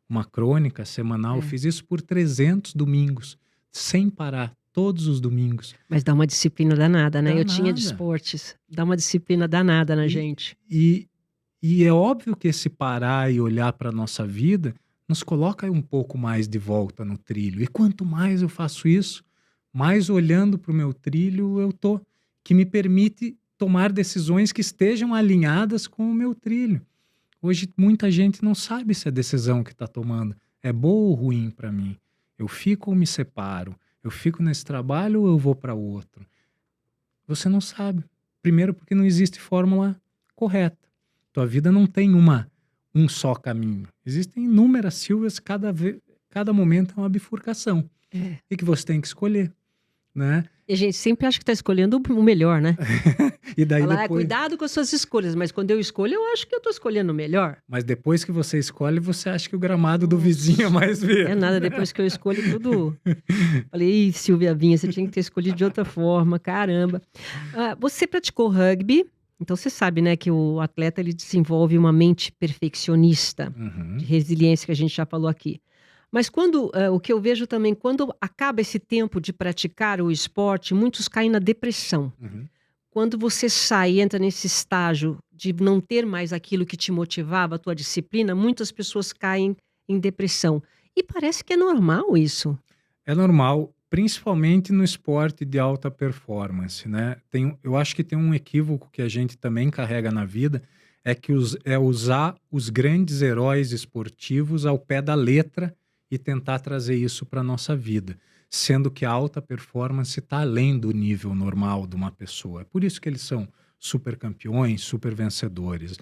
[SPEAKER 2] uma crônica semanal. Eu fiz isso por 300 domingos, sem parar, todos os domingos.
[SPEAKER 1] Mas dá uma disciplina danada, né? Eu tinha de
[SPEAKER 2] Danada.
[SPEAKER 1] esportes. Dá uma disciplina danada na gente.
[SPEAKER 2] E é óbvio que esse parar e olhar para a nossa vida nos coloca um pouco mais de volta no trilho. E quanto mais eu faço isso, mais olhando para o meu trilho eu tô, que me permite tomar decisões que estejam alinhadas com o meu trilho. Hoje muita gente não sabe se a decisão que está tomando é boa ou ruim para mim. Eu fico ou me separo? Eu fico nesse trabalho ou eu vou para outro? Você não sabe. Primeiro porque não existe fórmula correta. Tua vida não tem um só caminho. Existem inúmeras Silvias, cada momento é uma bifurcação.
[SPEAKER 1] É.
[SPEAKER 2] E que você tem que escolher, né?
[SPEAKER 1] E a gente sempre acha que está escolhendo o melhor, né?
[SPEAKER 2] E daí
[SPEAKER 1] Fala,
[SPEAKER 2] depois...
[SPEAKER 1] cuidado com as suas escolhas, mas quando eu escolho, eu acho que eu estou escolhendo o melhor.
[SPEAKER 2] Mas depois que você escolhe, você acha que o gramado do vizinho é mais verde.
[SPEAKER 1] É nada, depois que eu escolho tudo. Falei, ih, Silvia Vinha, você tinha que ter escolhido de outra forma, caramba. Você praticou rugby, então você sabe, né, que o atleta ele desenvolve uma mente perfeccionista,
[SPEAKER 2] Uhum.
[SPEAKER 1] de resiliência que a gente já falou aqui. Mas o que eu vejo também, quando acaba esse tempo de praticar o esporte, muitos caem na depressão.
[SPEAKER 2] Uhum.
[SPEAKER 1] Quando você sai e entra nesse estágio de não ter mais aquilo que te motivava, a tua disciplina, muitas pessoas caem em depressão. E parece que é normal isso.
[SPEAKER 2] É normal, principalmente no esporte de alta performance, né? Eu acho que tem um equívoco que a gente também carrega na vida, é que usar os grandes heróis esportivos ao pé da letra e tentar trazer isso para a nossa vida, sendo que a alta performance está além do nível normal de uma pessoa. É por isso que eles são super campeões, super vencedores.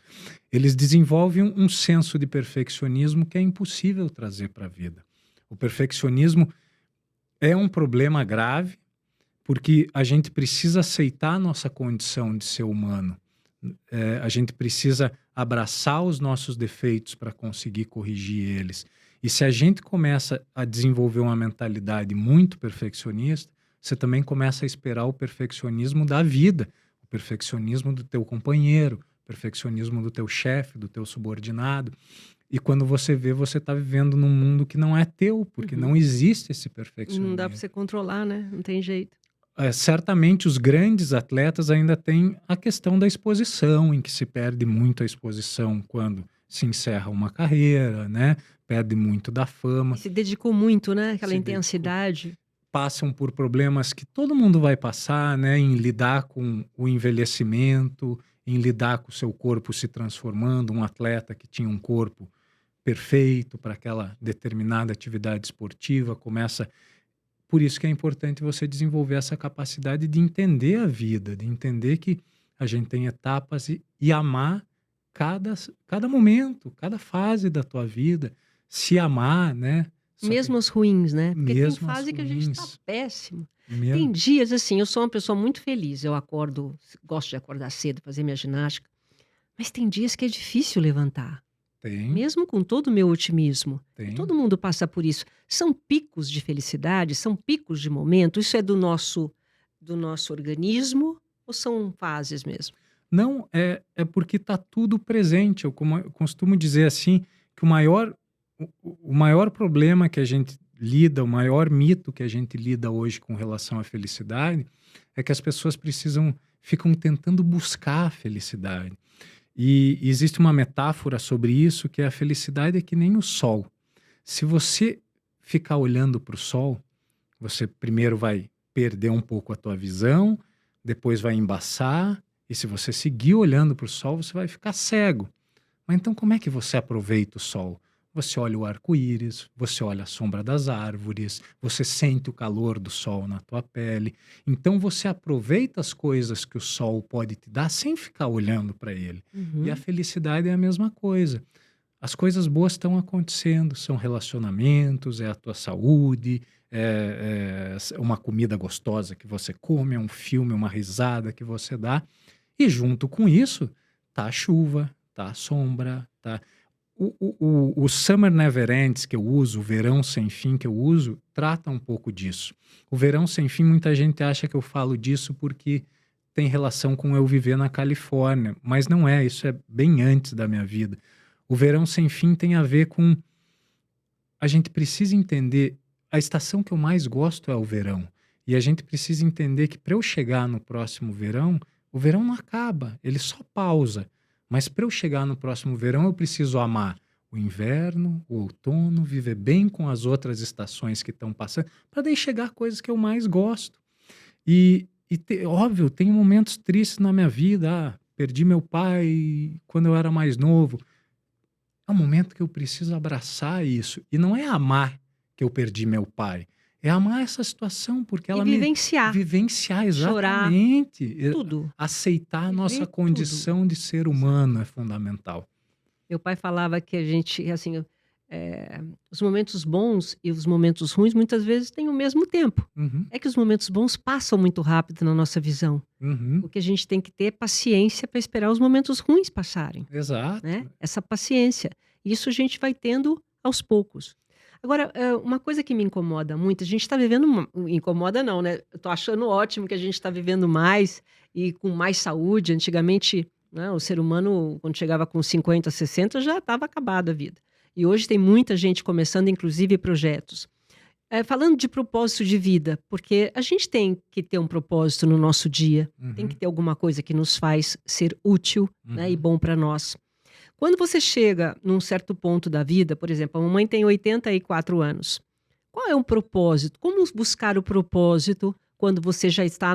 [SPEAKER 2] Eles desenvolvem um senso de perfeccionismo que é impossível trazer para a vida. O perfeccionismo é um problema grave porque a gente precisa aceitar a nossa condição de ser humano. A gente precisa abraçar os nossos defeitos para conseguir corrigir eles. E se a gente começa a desenvolver uma mentalidade muito perfeccionista, você também começa a esperar o perfeccionismo da vida, o perfeccionismo do teu companheiro, o perfeccionismo do teu chefe, do teu subordinado. E quando você vê, você está vivendo num mundo que não é teu, porque não existe esse perfeccionismo.
[SPEAKER 1] Não dá para você controlar, né? Não tem jeito.
[SPEAKER 2] Certamente os grandes atletas ainda têm a questão da exposição, em que se perde muito a exposição quando se encerra uma carreira, né? perde muito da fama,
[SPEAKER 1] E se dedicou muito, né? Aquela
[SPEAKER 2] se dedicou,
[SPEAKER 1] intensidade.
[SPEAKER 2] passam por problemas que todo mundo vai passar, né? Em lidar com o envelhecimento, em lidar com o seu corpo se transformando. Um atleta que tinha um corpo perfeito para aquela determinada atividade esportiva começa. Por isso que é importante você desenvolver essa capacidade de entender a vida, de entender que a gente tem etapas e amar cada momento, cada fase da tua vida, se amar, né? Só que
[SPEAKER 1] Mesmo as ruins, né? Porque tem
[SPEAKER 2] mesmo as
[SPEAKER 1] fase que a gente tá
[SPEAKER 2] ruins,
[SPEAKER 1] péssimo. Tem
[SPEAKER 2] mesmo,
[SPEAKER 1] dias assim, eu sou uma pessoa muito feliz. Eu acordo, gosto de acordar cedo, fazer minha ginástica. Mas tem dias que é difícil levantar.
[SPEAKER 2] tem,
[SPEAKER 1] Mesmo com todo o meu otimismo. E
[SPEAKER 2] tem.
[SPEAKER 1] todo mundo passa por isso. São picos de felicidade, são picos de momento. Isso é do nosso organismo ou são fases mesmo?
[SPEAKER 2] Não, é porque está tudo presente. Eu costumo dizer assim, que o maior problema que a gente lida, o maior mito que a gente lida hoje com relação à felicidade, é que as pessoas ficam tentando buscar a felicidade. E existe uma metáfora sobre isso, que a felicidade é que nem o sol. Se você ficar olhando para o sol, você primeiro vai perder um pouco a tua visão, depois vai embaçar, e se você seguir olhando para o sol, você vai ficar cego. Mas então como é que você aproveita o sol? Você olha o arco-íris, você olha a sombra das árvores, você sente o calor do sol na tua pele. Então você aproveita as coisas que o sol pode te dar sem ficar olhando para ele. E a
[SPEAKER 1] Uhum.
[SPEAKER 2] felicidade é a mesma coisa. As coisas boas estão acontecendo, são relacionamentos, é a tua saúde, é uma comida gostosa que você come, é um filme, uma risada que você dá. E junto com isso, tá a chuva, tá a sombra, tá. O Summer Never Ends que eu uso, o Verão Sem Fim que eu uso, trata um pouco disso. O Verão Sem Fim, muita gente acha que eu falo disso porque tem relação com eu viver na Califórnia, mas não é, isso é bem antes da minha vida. O Verão Sem Fim tem a ver com. A gente precisa entender. A estação que eu mais gosto é o verão. E a gente precisa entender que para eu chegar no próximo verão, o verão não acaba, ele só pausa. Mas para eu chegar no próximo verão, eu preciso amar o inverno, o outono, viver bem com as outras estações que estão passando, para daí chegar coisas que eu mais gosto. Óbvio, tem momentos tristes na minha vida. Perdi meu pai quando eu era mais novo. É um momento que eu preciso abraçar isso. E não é amar que eu perdi meu pai. É amar essa situação, porque
[SPEAKER 1] E
[SPEAKER 2] ela me.
[SPEAKER 1] vivenciar,
[SPEAKER 2] Vivenciar,
[SPEAKER 1] chorar,
[SPEAKER 2] exatamente.
[SPEAKER 1] tudo.
[SPEAKER 2] Aceitar a nossa
[SPEAKER 1] Viver tudo.
[SPEAKER 2] condição de ser humano é fundamental.
[SPEAKER 1] Meu pai falava que a gente, assim, os momentos bons e os momentos ruins muitas vezes têm o mesmo tempo.
[SPEAKER 2] Uhum,
[SPEAKER 1] É que os momentos bons passam muito rápido na nossa visão.
[SPEAKER 2] uhum,
[SPEAKER 1] O que a gente tem que ter é paciência para esperar os momentos ruins passarem, né?
[SPEAKER 2] exato.
[SPEAKER 1] Essa paciência. Isso a gente vai tendo aos poucos. Agora, uma coisa que me incomoda muito, a gente está vivendo. Incomoda não, né? Eu estou achando ótimo que a gente está vivendo mais e com mais saúde. Antigamente, né, o ser humano, quando chegava com 50, 60, já estava acabada a vida. E hoje tem muita gente começando, inclusive, projetos. Falando de propósito de vida, porque a gente tem que ter um propósito no nosso dia, tem que
[SPEAKER 2] Uhum,
[SPEAKER 1] ter alguma coisa que nos faz ser útil, né, e
[SPEAKER 2] uhum.
[SPEAKER 1] bom para nós. Quando você chega num certo ponto da vida, por exemplo, a mamãe tem 84 anos. Qual é o propósito? Como buscar o propósito quando você já está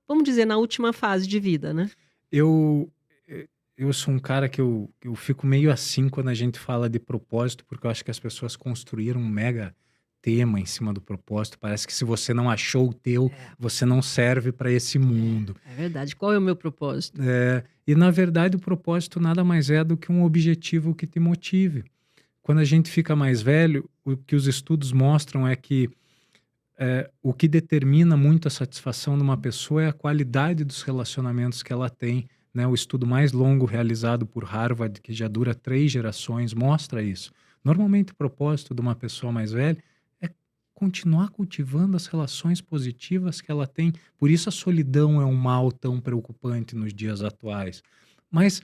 [SPEAKER 1] vamos dizer, na última fase de vida, né?
[SPEAKER 2] Eu, eu sou um cara que eu fico meio assim quando a gente fala de propósito, porque eu acho que as pessoas construíram um mega tema em cima do propósito. Parece que se você não achou o teu, você não serve para esse mundo.
[SPEAKER 1] É verdade. Qual é o meu propósito?
[SPEAKER 2] E na verdade o propósito nada mais é do que um objetivo que te motive. Quando a gente fica mais velho, o que os estudos mostram é que o que determina muito a satisfação de uma pessoa é a qualidade dos relacionamentos que ela tem, né? O estudo mais longo realizado por Harvard, que já dura 3 gerações, mostra isso. Normalmente o propósito de uma pessoa mais velha é continuar cultivando as relações positivas que ela tem. Por isso a solidão é um mal tão preocupante nos dias atuais. Mas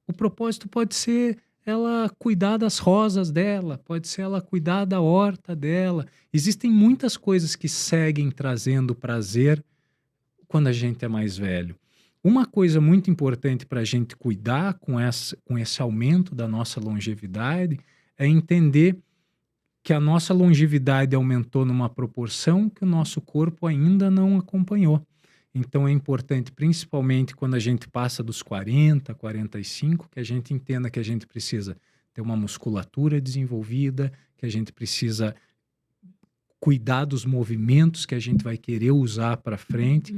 [SPEAKER 2] o propósito pode ser ela cuidar das rosas dela, pode ser ela cuidar da horta dela. Existem muitas coisas que seguem trazendo prazer quando a gente é mais velho. Uma coisa muito importante para a gente cuidar com esse aumento da nossa longevidade é entender que a nossa longevidade aumentou numa proporção que o nosso corpo ainda não acompanhou. Então é importante, principalmente quando a gente passa dos 40, 45, que a gente entenda que a gente precisa ter uma musculatura desenvolvida, que a gente precisa cuidar dos movimentos que a gente vai querer usar para frente,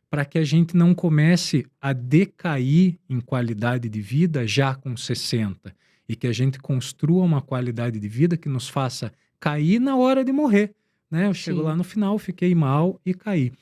[SPEAKER 2] para que a gente não comece a decair em qualidade de vida já com 60 e que a gente construa uma qualidade de vida que nos faça cair na hora de morrer, né? Eu chego lá
[SPEAKER 1] Sim.
[SPEAKER 2] no final, fiquei mal e caí.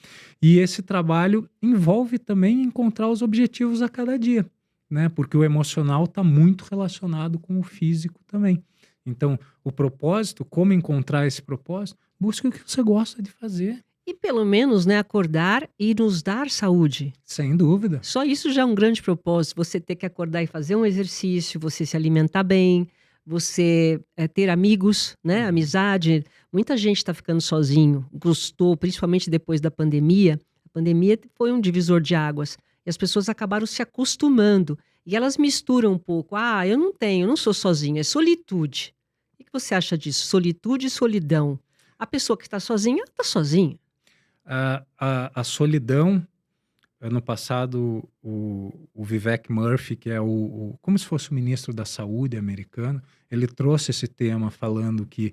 [SPEAKER 2] E esse trabalho envolve também encontrar os objetivos a cada dia, né? Porque o emocional está muito relacionado com o físico também. Então, o propósito, como encontrar esse propósito? Busque o que você gosta de fazer,
[SPEAKER 1] E pelo menos, né, acordar e nos dar saúde.
[SPEAKER 2] sem dúvida.
[SPEAKER 1] Só isso já é um grande propósito. Você ter que acordar e fazer um exercício, você se alimentar bem, você ter amigos, né, amizade. Muita gente está ficando sozinho, gostou, principalmente depois da pandemia. A pandemia foi um divisor de águas. E as pessoas acabaram se acostumando. E elas misturam um pouco. Ah, eu não sou sozinha, é solitude. O que você acha disso? Solitude e solidão. A pessoa que está sozinha, está sozinha.
[SPEAKER 2] A solidão, ano passado, o Vivek Murthy, que é como se fosse o ministro da Saúde americano, ele trouxe esse tema falando que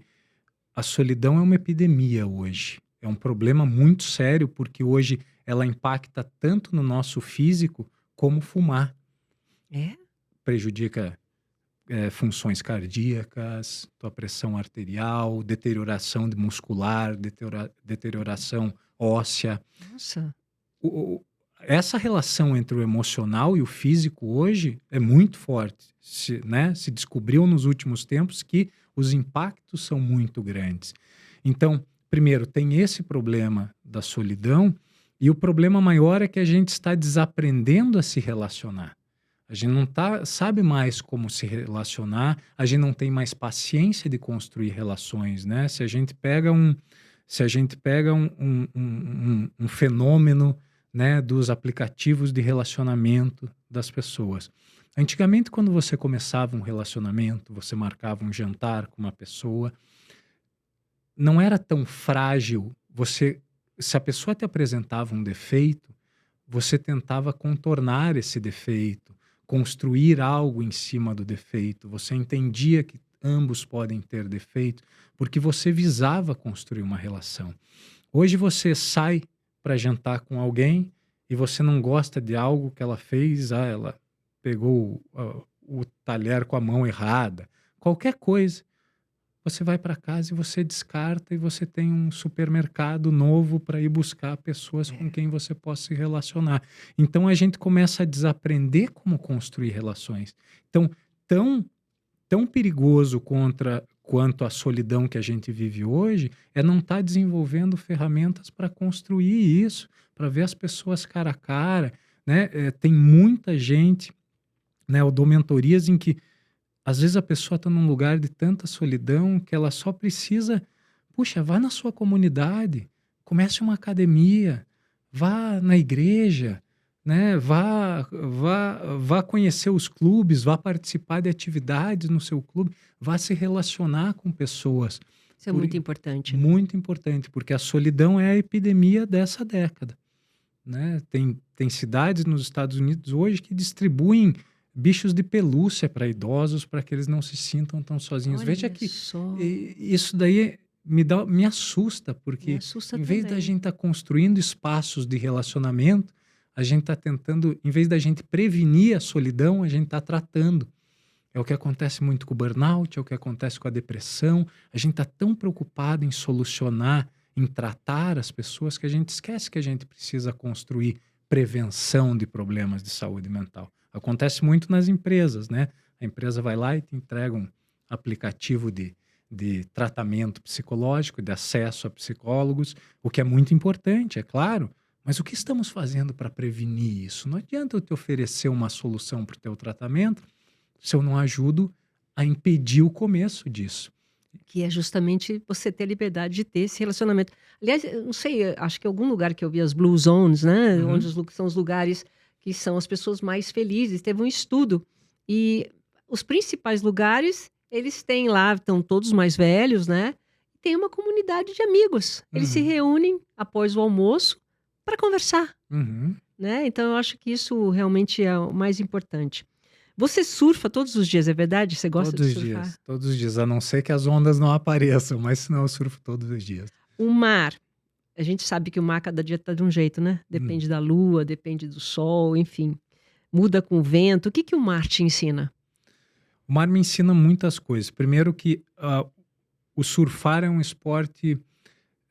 [SPEAKER 2] a solidão é uma epidemia hoje. É um problema muito sério, porque hoje ela impacta tanto no nosso físico como fumar.
[SPEAKER 1] É?
[SPEAKER 2] Prejudica funções cardíacas, tua pressão arterial, deterioração muscular, deterioração óssea.
[SPEAKER 1] Nossa.
[SPEAKER 2] Essa relação entre o emocional e o físico hoje é muito forte. Se descobriu nos últimos tempos que os impactos são muito grandes. Então, primeiro, tem esse problema da solidão, e o problema maior é que a gente está desaprendendo a se relacionar. A gente não sabe mais como se relacionar, a gente não tem mais paciência de construir relações, né? Se a gente pega um fenômeno, né, dos aplicativos de relacionamento das pessoas. Antigamente, quando você começava um relacionamento, você marcava um jantar com uma pessoa, não era tão frágil. Se a pessoa te apresentava um defeito, você tentava contornar esse defeito, construir algo em cima do defeito. Você entendia que ambos podem ter defeito, porque você visava construir uma relação. Hoje você sai para jantar com alguém e você não gosta de algo que ela fez, ela pegou o talher com a mão errada, qualquer coisa. Você vai para casa e você descarta, e você tem um supermercado novo para ir buscar pessoas com quem você possa se relacionar. Então a gente começa a desaprender como construir relações. Então, tão perigoso quanto a solidão que a gente vive hoje é não estar desenvolvendo ferramentas para construir isso, para ver as pessoas cara a cara, né? Tem muita gente, né? Eu dou mentorias em que às vezes a pessoa está num lugar de tanta solidão que ela só precisa, puxa, vá na sua comunidade, comece uma academia, vá na igreja, né? Vá conhecer os clubes, vá participar de atividades no seu clube, vá se relacionar com pessoas.
[SPEAKER 1] Isso é muito importante.
[SPEAKER 2] Muito importante, porque a solidão é a epidemia dessa década, né? Tem cidades nos Estados Unidos hoje que distribuem bichos de pelúcia para idosos, para que eles não se sintam tão sozinhos.
[SPEAKER 1] Olha
[SPEAKER 2] Veja que
[SPEAKER 1] só.
[SPEAKER 2] isso daí me assusta, porque
[SPEAKER 1] Me assusta
[SPEAKER 2] em vez da
[SPEAKER 1] também.
[SPEAKER 2] gente estar construindo espaços de relacionamento, a gente está tentando, em vez da gente prevenir a solidão, a gente está tratando. É o que acontece muito com o burnout, é o que acontece com a depressão. A gente está tão preocupado em solucionar, em tratar as pessoas, que a gente esquece que a gente precisa construir prevenção de problemas de saúde mental. Acontece muito nas empresas, né? A empresa vai lá e te entrega um aplicativo de tratamento psicológico, de acesso a psicólogos, o que é muito importante, é claro. Mas o que estamos fazendo para prevenir isso? Não adianta eu te oferecer uma solução para o teu tratamento se eu não ajudo a impedir o começo disso.
[SPEAKER 1] Que é justamente você ter a liberdade de ter esse relacionamento. Aliás, eu não sei, acho que em algum lugar que eu vi as Blue Zones, né?
[SPEAKER 2] Uhum.
[SPEAKER 1] Onde são os lugares que são as pessoas mais felizes. Teve um estudo e os principais lugares, eles têm lá, estão todos mais velhos, né? tem uma comunidade de amigos. Eles se
[SPEAKER 2] Uhum.
[SPEAKER 1] reúnem após o almoço para conversar,
[SPEAKER 2] Uhum.
[SPEAKER 1] né? Então eu acho que isso realmente é o mais importante. Você surfa todos os dias, é verdade? Você gosta de surfar?
[SPEAKER 2] Todos os dias, a não ser que as ondas não apareçam, mas senão eu surfo todos os dias.
[SPEAKER 1] O mar, a gente sabe que o mar cada dia está de um jeito, né?
[SPEAKER 2] Hum.
[SPEAKER 1] Depende da lua, depende do sol, enfim. Muda com o vento. O que que o mar te ensina?
[SPEAKER 2] O mar me ensina muitas coisas. Primeiro que o surfar é um esporte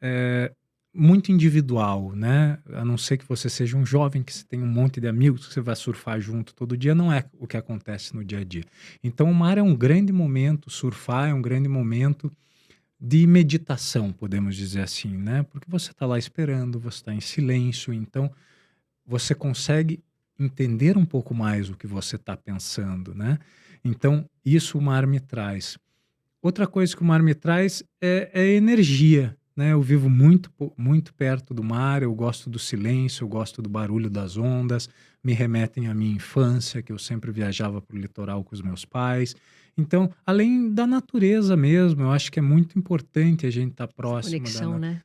[SPEAKER 2] eh, muito individual, né? A não ser que você seja um jovem, que você tem um monte de amigos que você vai surfar junto todo dia, não é o que acontece no dia a dia. Então, o mar é um grande momento, surfar é um grande momento de meditação, podemos dizer assim, né? Porque você está lá esperando, você está em silêncio, então você consegue entender um pouco mais o que você está pensando, né? Então, isso o mar me traz. Outra coisa que o mar me traz é energia, né? Eu vivo muito perto do mar, eu gosto do silêncio, eu gosto do barulho das ondas, me remetem à minha infância, que eu sempre viajava para o litoral com os meus pais. Então, além da natureza mesmo, eu acho que é muito importante a gente estar
[SPEAKER 1] Essa
[SPEAKER 2] próximo da
[SPEAKER 1] conexão, né?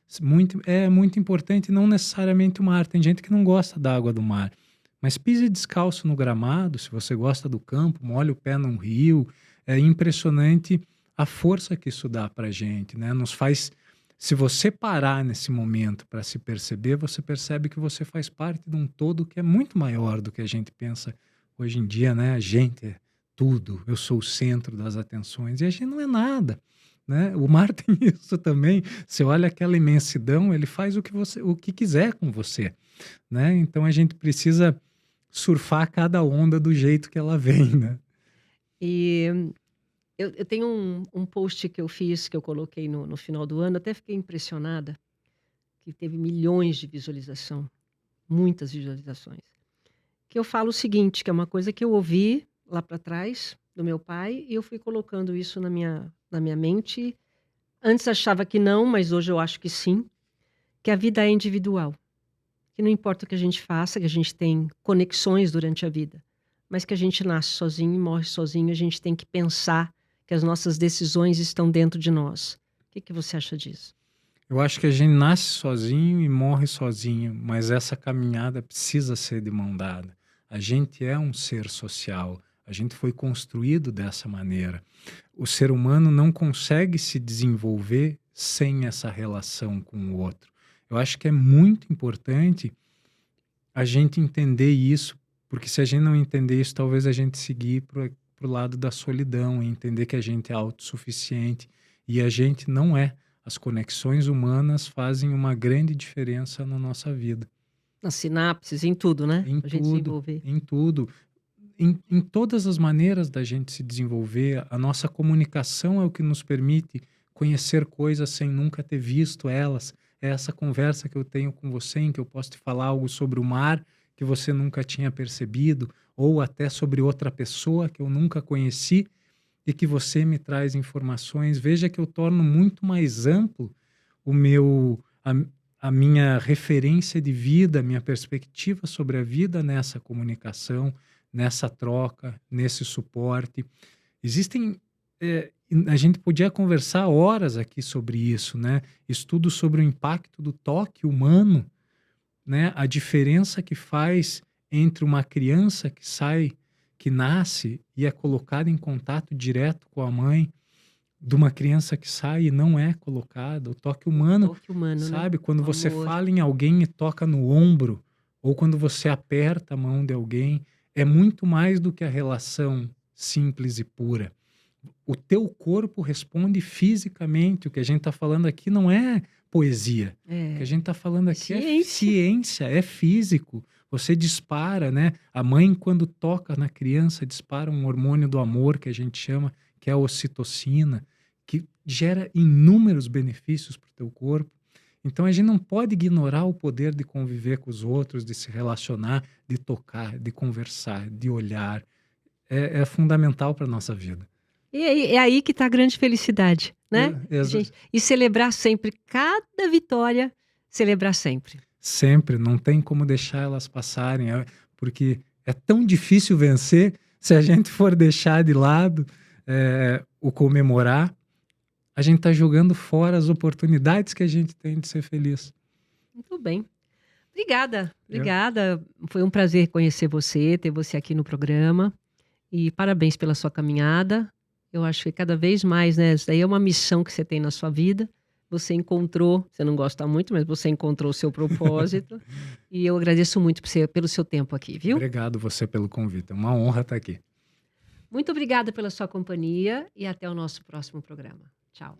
[SPEAKER 2] é muito importante, não necessariamente o mar. Tem gente que não gosta da água do mar, mas pise descalço no gramado, se você gosta do campo, molhe o pé num rio. É impressionante a força que isso dá para gente, né? Nos faz, se você parar nesse momento para se perceber, você percebe que você faz parte de um todo que é muito maior do que a gente pensa hoje em dia, né? A gente é tudo, eu sou o centro das atenções, e a gente não é nada, né? O mar tem isso também. Você olha aquela imensidão, ele faz o que quiser com você, né? Então a gente precisa surfar cada onda do jeito que ela vem, né?
[SPEAKER 1] E eu tenho um post que eu fiz, que eu coloquei no final do ano, até fiquei impressionada, que teve milhões de visualização, muitas visualizações. Que eu falo o seguinte, que é uma coisa que eu ouvi lá para trás do meu pai, e eu fui colocando isso na minha mente. Antes achava que não, mas hoje eu acho que sim, que a vida é individual. Que não importa o que a gente faça, que a gente tem conexões durante a vida, mas que a gente nasce sozinho e morre sozinho, a gente tem que pensar que as nossas decisões estão dentro de nós. O que que você acha disso?
[SPEAKER 2] Eu acho que a gente nasce sozinho e morre sozinho, mas essa caminhada precisa ser de mão dada. A gente é um ser social, a gente foi construído dessa maneira. O ser humano não consegue se desenvolver sem essa relação com o outro. Eu acho que é muito importante a gente entender isso, porque se a gente não entender isso, talvez a gente seguir para o lado da solidão e entender que a gente é autossuficiente e a gente não é. As conexões humanas fazem uma grande diferença na nossa vida.
[SPEAKER 1] Nas sinapses, em tudo, né?
[SPEAKER 2] Em
[SPEAKER 1] A gente
[SPEAKER 2] tudo,
[SPEAKER 1] desenvolver.
[SPEAKER 2] em tudo. Em todas as maneiras da gente se desenvolver, a nossa comunicação é o que nos permite conhecer coisas sem nunca ter visto elas. É essa conversa que eu tenho com você, em que eu posso te falar algo sobre o mar que você nunca tinha percebido, ou até sobre outra pessoa que eu nunca conheci e que você me traz informações. Veja que eu torno muito mais amplo o meu, a minha referência de vida, a minha perspectiva sobre a vida nessa comunicação, nessa troca, nesse suporte. Existem, a gente podia conversar horas aqui sobre isso, né? Estudos sobre o impacto do toque humano, né? A diferença que faz entre uma criança que nasce e é colocada em contato direto com a mãe, de uma criança que sai e não é colocada. O toque humano,
[SPEAKER 1] Toque humano, né?
[SPEAKER 2] sabe? Quando
[SPEAKER 1] O
[SPEAKER 2] você
[SPEAKER 1] amor.
[SPEAKER 2] fala em alguém e toca no ombro, ou quando você aperta a mão de alguém, é muito mais do que a relação simples e pura. O teu corpo responde fisicamente. O que a gente está falando aqui não é poesia. O que a gente está falando aqui é ciência, é físico. Você dispara, né? A mãe, quando toca na criança, dispara um hormônio do amor, que a gente chama, que é a ocitocina, que gera inúmeros benefícios para o teu corpo. Então a gente não pode ignorar o poder de conviver com os outros, de se relacionar, de tocar, de conversar, de olhar. É fundamental para a nossa vida.
[SPEAKER 1] E é aí que está a grande felicidade, né? E celebrar sempre, cada vitória, celebrar sempre.
[SPEAKER 2] Sempre, não tem como deixar elas passarem, porque é tão difícil vencer. Se a gente for deixar de lado o comemorar, a gente está jogando fora as oportunidades que a gente tem de ser feliz.
[SPEAKER 1] Muito bem. Obrigada. Foi um prazer conhecer você, ter você aqui no programa. E parabéns pela sua caminhada. Eu acho que cada vez mais, né? Isso daí é uma missão que você tem na sua vida. Você encontrou, você não gosta muito, mas você encontrou o seu propósito. E eu agradeço muito pelo seu tempo aqui, viu?
[SPEAKER 2] Obrigado você pelo convite. É uma honra estar aqui.
[SPEAKER 1] Muito obrigada pela sua companhia e até o nosso próximo programa. Tchau.